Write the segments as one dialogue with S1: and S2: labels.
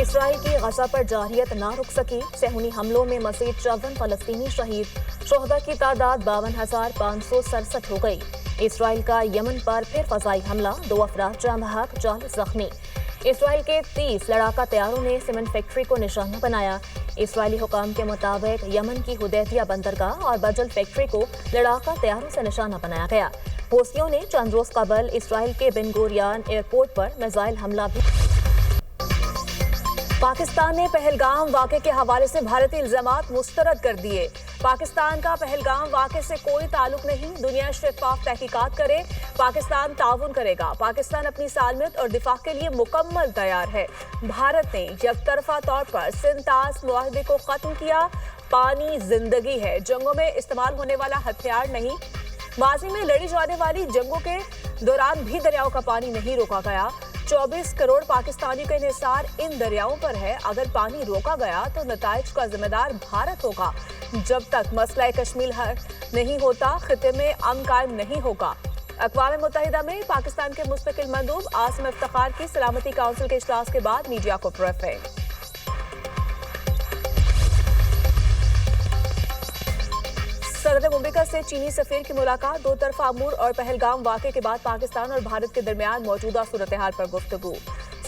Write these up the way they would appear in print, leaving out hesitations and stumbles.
S1: اسرائیل کی غزہ پر جارحیت نہ رک سکی، صہیونی حملوں میں مزید 54 فلسطینی شہید، شہداء کی تعداد 52,567 ہو گئی۔ اسرائیل کا یمن پر پھر فضائی حملہ، 2 افراد جاں بحق، 40 زخمی۔ اسرائیل کے 30 لڑاکا طیاروں نے سیمنٹ فیکٹری کو نشانہ بنایا۔ اسرائیلی حکام کے مطابق یمن کی حدیدیہ بندرگاہ اور بجل فیکٹری کو لڑاکا طیاروں سے نشانہ بنایا گیا۔ حوثیوں نے چند روز قبل اسرائیل کے بن گوریان ایئرپورٹ پر میزائل حملہ بھی۔ پاکستان نے پہلگام واقعے کے حوالے سے بھارتی الزامات مسترد کر دیے۔ پاکستان کا پہلگام واقعے سے کوئی تعلق نہیں، دنیا شفاف تحقیقات کرے، پاکستان تعاون کرے گا، پاکستان اپنی سالمیت اور دفاع کے لیے مکمل تیار ہے۔ بھارت نے یک طرفہ طور پر سندھ طاس معاہدے کو ختم کیا، پانی زندگی ہے، جنگوں میں استعمال ہونے والا ہتھیار نہیں۔ ماضی میں لڑی جانے والی جنگوں کے دوران بھی دریاؤں کا پانی نہیں روکا گیا۔ 24 کروڑ پاکستانیوں کا انحصار ان دریاؤں پر ہے، اگر پانی روکا گیا تو نتائج کا ذمہ دار بھارت ہوگا۔ جب تک مسئلہ کشمیر حل نہیں ہوتا، خطے میں امن قائم نہیں ہوگا۔ اقوام متحدہ میں پاکستان کے مستقل مندوب عاصم افتخار کی سلامتی کونسل کے اجلاس کے بعد میڈیا کو بریفنگ۔ صدر مملکت سے چینی سفیر کی ملاقات، 2 طرفہ امور اور پہلگام واقعے کے بعد پاکستان اور بھارت کے درمیان موجودہ صورتحال پر گفتگو۔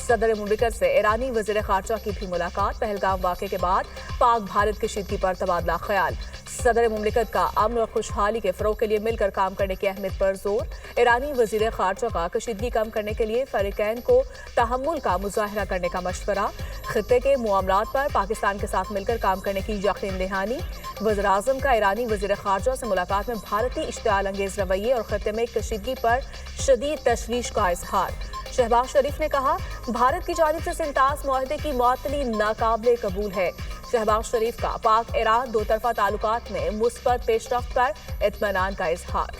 S1: صدر مملکت سے ایرانی وزیر خارجہ کی بھی ملاقات، پہلگام واقعے کے بعد پاک بھارت کشیدگی پر تبادلہ خیال۔ صدر مملکت کا امن اور خوشحالی کے فروغ کے لیے مل کر کام کرنے کی اہمیت پر زور۔ ایرانی وزیر خارجہ کا کشیدگی کم کرنے کے لیے فریقین کو تحمل کا مظاہرہ کرنے کا مشورہ۔ خطے کے معاملات پر پاکستان کے ساتھ مل کر کام کرنے کی یقین دہانی۔ وزیراعظم کا ایرانی وزیر خارجہ سے ملاقات میں بھارتی اشتعال انگیز رویے اور خطے میں کشیدگی پر شدید تشویش کا اظہار۔ شہباز شریف نے کہا، بھارت کی جانب سے سندھ طاس معاہدے کی معطلی ناقابل قبول ہے۔ شہباز شریف کا پاک ایران 2 طرفہ تعلقات میں مثبت پیش رفت پر اطمینان کا اظہار۔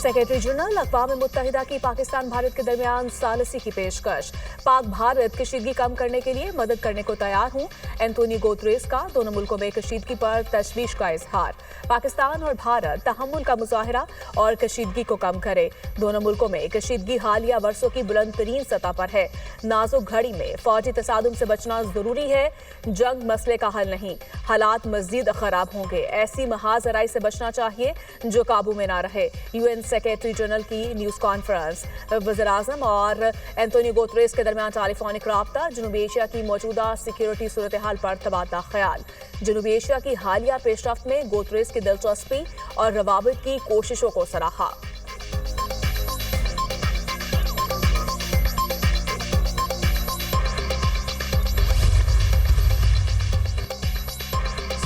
S1: سیکریٹری جنرل اقوام متحدہ کی پاکستان بھارت کے درمیان ثالثی کی پیشکش۔ پاک بھارت کشیدگی کم کرنے کے لیے مدد کرنے کو تیار ہوں، اینٹونی گوتریس کا دونوں ملکوں میں کشیدگی پر تشویش کا اظہار۔ پاکستان اور بھارت تحمل کا مظاہرہ اور کشیدگی کو کم کرے۔ دونوں ملکوں میں کشیدگی حالیہ برسوں کی بلند ترین سطح پر ہے۔ نازک گھڑی میں فوجی تصادم سے بچنا ضروری ہے، جنگ مسئلے کا حل نہیں، حالات مزید خراب ہوں گے، ایسی محاذ آرائی سے بچنا چاہیے جو قابو میں نہ رہے۔ یو این سیکریٹری جنرل کی نیوز کانفرنس۔ وزیراعظم اور اینٹونی گوتریس کے درمیان ٹیلی فونک رابطہ، جنوبی ایشیا کی موجودہ سیکیورٹی صورتحال پر تبادلہ خیال۔ جنوبی ایشیا کی حالیہ پیش رفت میں گوتریس کی دلچسپی اور روابط کی کوششوں کو سراہا۔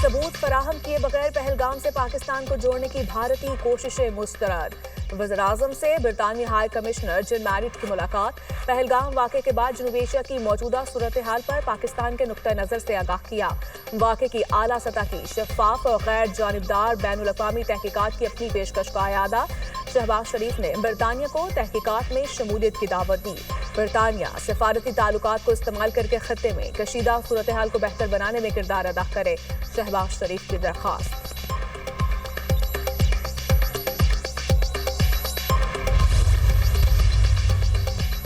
S1: ثبوت فراہم کیے بغیر پہلگام سے پاکستان کو جوڑنے کی بھارتی کوششیں مسترد۔ وزیراعظم سے برطانوی ہائی کمشنر جن میرٹ کی ملاقات، پہلگام واقعے کے بعد جنوبی ایشیا کی موجودہ صورتحال پر پاکستان کے نقطہ نظر سے آگاہ کیا۔ واقعے کی اعلیٰ سطح کی شفاف اور غیر جانبدار بین الاقوامی تحقیقات کی اپنی پیشکش کا اعادہ۔ شہباز شریف نے برطانیہ کو تحقیقات میں شمولیت کی دعوت دی۔ برطانیہ سفارتی تعلقات کو استعمال کر کے خطے میں کشیدہ صورتحال کو بہتر بنانے میں کردار ادا کرے، شہباز شریف کی درخواست۔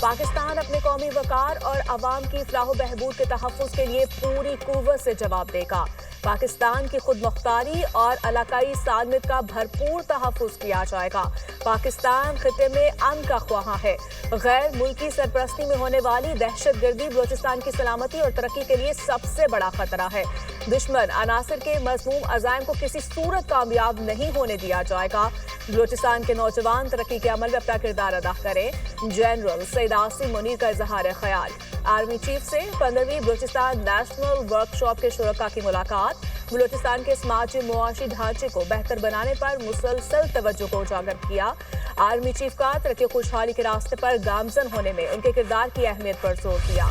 S1: پاکستان اپنے قومی وقار اور عوام کی فلاح و بہبود کے تحفظ کے لیے پوری قوت سے جواب دے گا۔ پاکستان کی خود مختاری اور علاقائی سالمیت کا بھرپور تحفظ کیا جائے گا۔ پاکستان خطے میں امن کا خواہاں ہے۔ غیر ملکی سرپرستی میں ہونے والی دہشت گردی بلوچستان کی سلامتی اور ترقی کے لیے سب سے بڑا خطرہ ہے۔ دشمن عناصر کے مذموم عزائم کو کسی صورت کامیاب نہیں ہونے دیا جائے گا۔ بلوچستان کے نوجوان ترقی کے عمل میں اپنا کردار ادا کریں، جنرل سید عاصم منیر کا اظہار خیال۔ آرمی چیف سے 15ویں بلوچستان نیشنل ورکشاپ کے شرکاء کی ملاقات۔ بلوچستان کے سماجی معاشی ڈھانچے کو بہتر بنانے پر مسلسل توجہ کو اجاگر کیا۔ آرمی چیف کا ترقی خوشحالی کے راستے پر گامزن ہونے میں ان کے کردار کی اہمیت پر زور دیا۔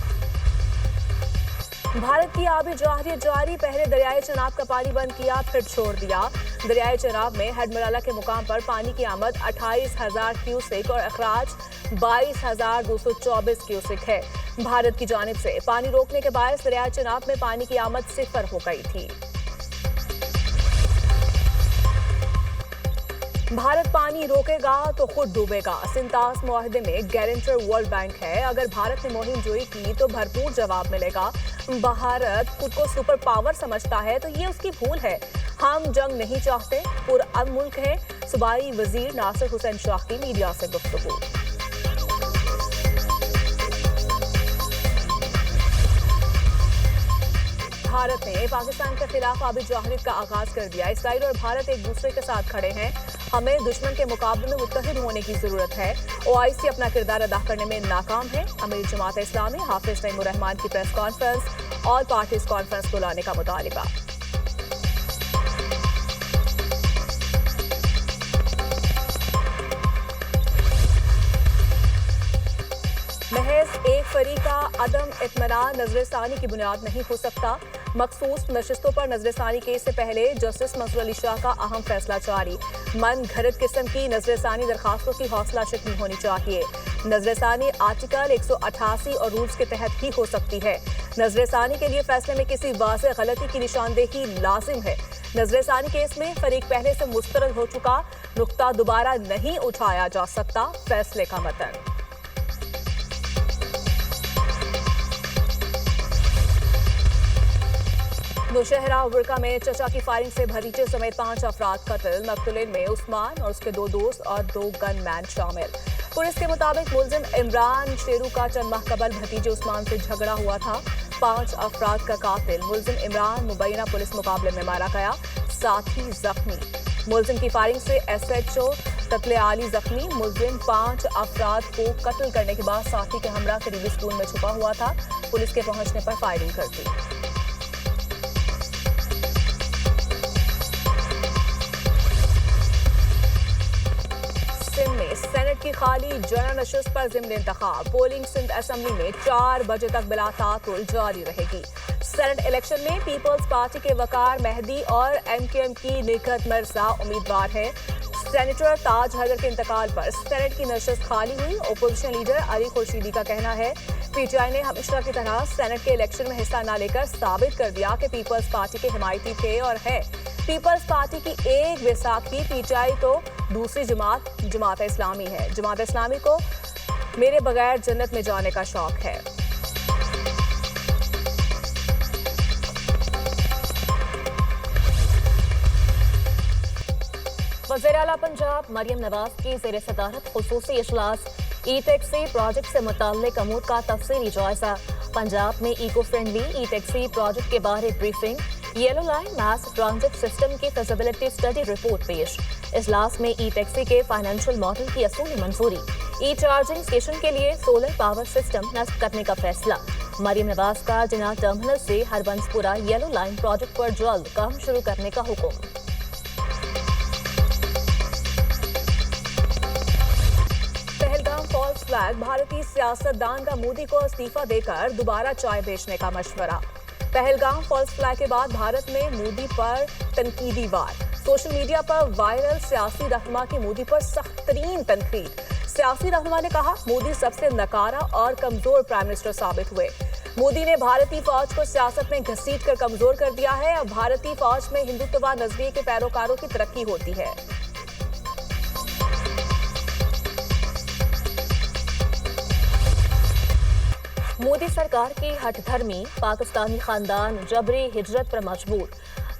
S1: بھارت کی آبی جارحیت جاری، پہلے دریائے چناب کا پانی بند کیا پھر چھوڑ دیا۔ دریائے چناب میں ہیڈ مرالہ کے مقام پر پانی کی آمد 28,000 کیوسک اور اخراج 22,224 کیوسک ہے۔ بھارت کی جانب سے پانی روکنے کے باعث دریائے چناب میں پانی کی آمد 0 ہو گئی تھی۔ भारत पानी रोकेगा तो खुद डूबेगा। सिंतास मुआहदे में गारंटर वर्ल्ड बैंक है। अगर भारत ने मुहिम जोई की तो भरपूर जवाब मिलेगा। भारत खुद को सुपर पावर समझता है तो ये उसकी भूल है। हम जंग नहीं चाहते, पुरअमन मुल्क है। सूबाई वजीर नासिर हुसैन शाह की मीडिया से गुफ्तगू। भारत ने पाकिस्तान के खिलाफ आबिद जवाहिद का आगाज कर दिया। इसराइल और भारत एक दूसरे के साथ खड़े हैं। हमें दुश्मन के मुकाबले में मुत्तहिद होने की जरूरत है। ओआईसी अपना किरदार अदा करने में नाकाम है। अमीर जमात इस्लामी हाफिज नईमुर रहमान की press conference, all parties conference बुलाने का मुतालिबा। महज एक फरीका अदम इत्मीनान नजरसानी की बुनियाद नहीं हो सकता। मखसूस नशिस्तों पर नजरसानी केस से पहले जस्टिस मंसूर अली शाह का अहम फैसला जारी। मन घड़त किस्म की नजरसानी दरखास्तों की हौसला शिकनी होनी चाहिए। नजरसानी आर्टिकल 188 और रूल्स के तहत ही हो सकती है। नजरसानी के लिए फैसले में किसी वाज़ेह गलती की निशानदेही लाजिम है। नजरसानी केस में फरीक पहले से मुस्तरद हो चुका, नुक्ता दोबारा नहीं उठाया जा सकता। फैसले का मतन। नौशहरा बुरका में चचा की फायरिंग से भतीजे समेत 5 अफराद कत्ल। मकतूलिन में उस्मान और उसके 2 दोस्त और 2 गनमैन शामिल। पुलिस के मुताबिक मुलजिम इमरान शेरू का चंद माह कबल भतीजे उस्मान से झगड़ा हुआ था। 5 अफराद का कातिल मुलजिम इमरान मुबैना पुलिस मुकाबले में मारा गया, साथी जख्मी। मुलजिम की फायरिंग से SHO ततले आली जख्मी। मुलजिम 5 अफराद को कत्ल करने के बाद साथी के हमरा करीबी स्कूल में छुपा हुआ था। पुलिस के पहुंचने पर फायरिंग कर दी। सेनेट की खाली जनरल नशिस्त पर ज़िम्न इंतखाब। पोलिंग सिंध असेंबली में 4 बजे तक बिला तातुल जारी रहेगी। सेनेट इलेक्शन में पीपल्स पार्टी के वकार मेहदी और MKM की निकहत मिर्जा उम्मीदवार है। सेनेटर ताज हैदर के इंतकाल पर सेनेट की नशिस्त खाली हुई। ओपोजिशन लीडर अली खुर्शीदी का कहना है PTI ने हमेशा की तरह सेनेट के इलेक्शन में हिस्सा न लेकर साबित कर दिया कि पीपल्स पार्टी के हिमायती थे और है। पीपल्स पार्टी की एक वैसाखी PTI तो दूसरी जमात इस्लामी है। जमात इस्लामी को मेरे बगैर जन्नत में जाने का शौक है। वज़ीर आला पंजाब मरियम नवाज की ज़ेर सदारत खुसूसी इजलास। ई-टैक्सी प्रोजेक्ट से मुताल्लिक अमूर का तफसीली जायजा। पंजाब में इको फ्रेंडली ई-टैक्सी प्रोजेक्ट के बारे ब्रीफिंग। येलो लाइन मास ट्रांजिट सिस्टम की फिजिबिलिटी स्टडी रिपोर्ट पेश। इजलास में ई-टैक्सी के फाइनेंशियल मॉडल की असूली मंजूरी। ई चार्जिंग स्टेशन के लिए सोलर पावर सिस्टम नस्ब करने का फैसला। मरियम नवाज का जिना टर्मिनल से हरबंसपुरा येलो लाइन प्रोजेक्ट पर जल्द काम शुरू करने का हुक्म। Pahalgam false flag. भारतीय सियासतदान का मोदी को इस्तीफा देकर दोबारा चाय बेचने का मशवरा। पहलगाम फॉल्स फ्लैग के बाद भारत में मोदी पर तनकीदी वार। सोशल मीडिया पर वायरल सियासी रहनुमा की मोदी पर सख्त तरीन तनकीद। सियासी रहनुमा ने कहा मोदी सबसे नकारा और कमजोर प्राइम मिनिस्टर साबित हुए। मोदी ने भारतीय फौज को सियासत में घसीट कर कमजोर कर दिया है। अब भारतीय फौज में हिंदुत्ववाद नजरिए के पैरोकारों की तरक्की होती है। मोदी सरकार की हठधर्मी। पाकिस्तानी खानदान जबरी हिजरत पर मजबूर।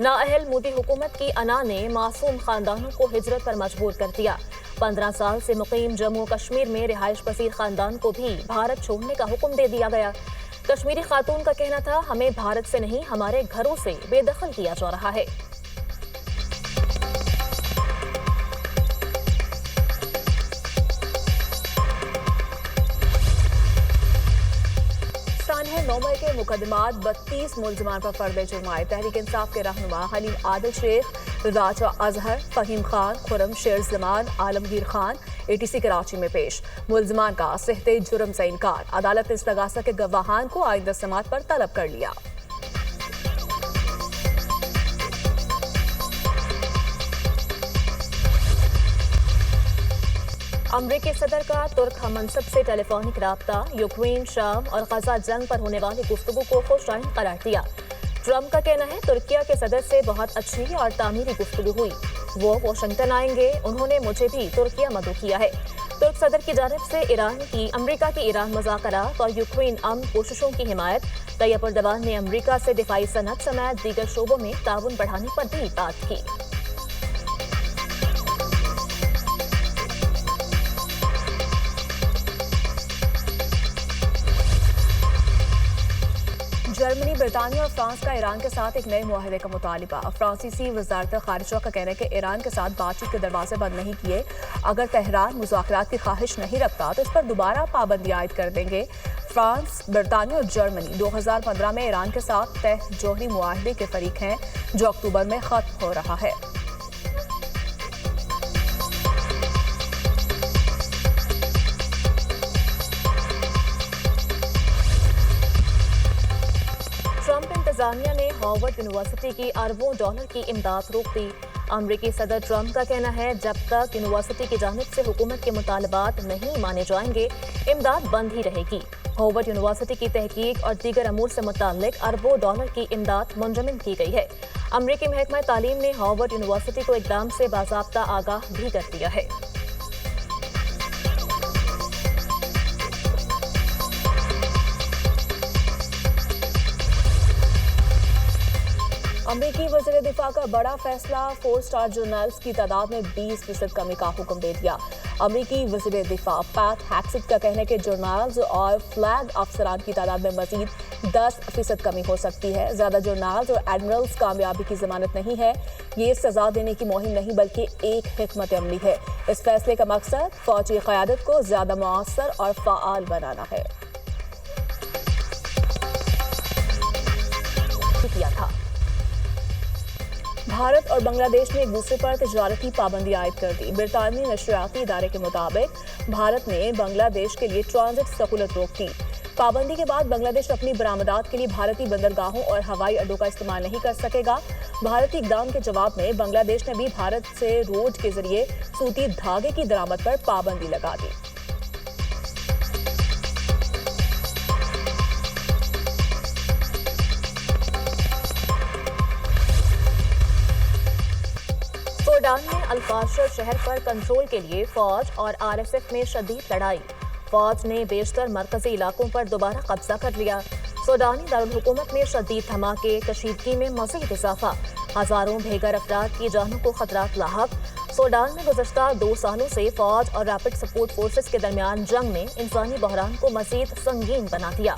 S1: नाअहल मोदी हुकूमत की अना ने मासूम खानदानों को हिजरत पर मजबूर कर दिया। 15 साल से मुकीम जम्मू कश्मीर में रिहाइश पसीर खानदान को भी भारत छोड़ने का हुक्म दे दिया गया। कश्मीरी खातून का कहना था हमें भारत से नहीं हमारे घरों से बेदखल किया जा रहा है। नौमे के मुकदमात 32 मुलजमान पर फर्द जुर्माए। तहरीक इंसाफ के रहनुमा हलीम आदिल शेख, राजा अजहर, फहीम खान, खुरम शेर जमान, आलमगीर खान ATC कराची में पेश। मुलजमान का सेहते जुर्म से इनकार। अदालत ने इस्तगासा के गवाहान को आइंदा समात पर तलब कर लिया। अमरीकी सदर का तुर्क हममनसब से टेलीफोनिक राब्ता। यूक्रेन, शाम और गजा जंग पर होने वाली गुफ्तगू को खुशआइन करार दिया। ट्रंप का कहना है तुर्किया के सदर से बहुत अच्छी और तामीरी गुफ्तगू हुई। वो वाशिंगटन आएंगे, उन्होंने मुझे भी तुर्किया मदऊ किया है। तुर्क सदर की जानिब से अमरीका की ईरान मुज़ाकरात और यूक्रेन अमन कोशिशों की हिमायत। तैयब एर्दोगान ने अमरीका से दिफाई सनअत समेत दीगर शोबों में ताउन बढ़ाने पर भी बात की। जर्मनी, ब्रिटानिया और फ्रांस का ईरान के साथ एक नए मुआहदे का मुतालिबा। फ्रांसीसी वजारत खारिजा का कहना है कि ईरान के साथ बातचीत के दरवाजे बंद नहीं किए। अगर तेहरान मुज़ाकरात की ख्वाहिश नहीं रखता तो इस पर दोबारा पाबंदी आयद कर देंगे। फ्रांस, ब्रिटानिया और जर्मनी 2015 में ईरान के साथ तय जौहरी मुआहदे के फरीक हैं, जो अक्टूबर में खत्म हो रहा है। ट्रंप इंतजामिया ने हार्वर्ड यूनिवर्सिटी की अरबों डॉलर की इमदाद रोक दी। अमरीकी सदर ट्रंप का कहना है जब तक यूनिवर्सिटी की जानिब से हुकूमत के मुतालबात नहीं माने जाएंगे, इमदाद बंद ही रहेगी। हार्वर्ड यूनिवर्सिटी की तहकीक और दीगर अमूर से मुताल्लिक अरबों डॉलर की इमदाद मुंजमद की गई है। अमरीकी महकमा तालीम ने हार्वर्ड यूनिवर्सिटी को इकदाम से बाज़ाब्ता आगाह भी कर दिया है। अमरीकी वज़ीर दिफा का बड़ा फैसला, 4 स्टार जर्नल्स की तादाद में 20% कमी का हुक्म दे दिया। अमरीकी वज़ीर दिफा पैट हेक्सेट का कहना है कि जर्नल्स और फ्लैग अफसरान की तादाद में मजीद 10% कमी हो सकती है। ज़्यादा जर्नल्स और एडमिरल्स कामयाबी की जमानत नहीं है। ये सजा देने की मुहिम नहीं बल्कि एक हिकमत अमली है। इस फैसले का मकसद फौजी क़यादत को ज़्यादा मुअस्सर और फ़आल बनाना है। किया था। भारत और बांग्लादेश ने एक दूसरे पर तिजारती पाबंदी आयद कर दी। ब्रितानी नशरियाती इदारे के मुताबिक भारत ने बांग्लादेश के लिए ट्रांजिट सहूलत रोक दी। पाबंदी के बाद बांग्लादेश अपनी बरामदात के लिए भारतीय बंदरगाहों और हवाई अड्डों का इस्तेमाल नहीं कर सकेगा। भारतीय इक़दाम के जवाब में बांग्लादेश ने भी भारत से रोड के जरिए सूती धागे की दरामद पर पाबंदी लगा दी। सूडान में अल-फाशर शहर पर कंट्रोल के लिए फौज और आरएसएफ में शदीद लड़ाई। फौज ने बेशतर मरकजी इलाकों पर दोबारा कब्जा कर लिया। सूडानी दारुल हुकूमत में शदीद धमाके, कशीदगी में मज़ीद इजाफा। हजारों बेघर अफराद की जानों को खतरात लाहक। सूडान में गुज़श्ता 2 सालों से फौज और रैपिड सपोर्ट फोर्सेस के दरमियान जंग ने इंसानी बहरान को मज़ीद संगीन बना दिया।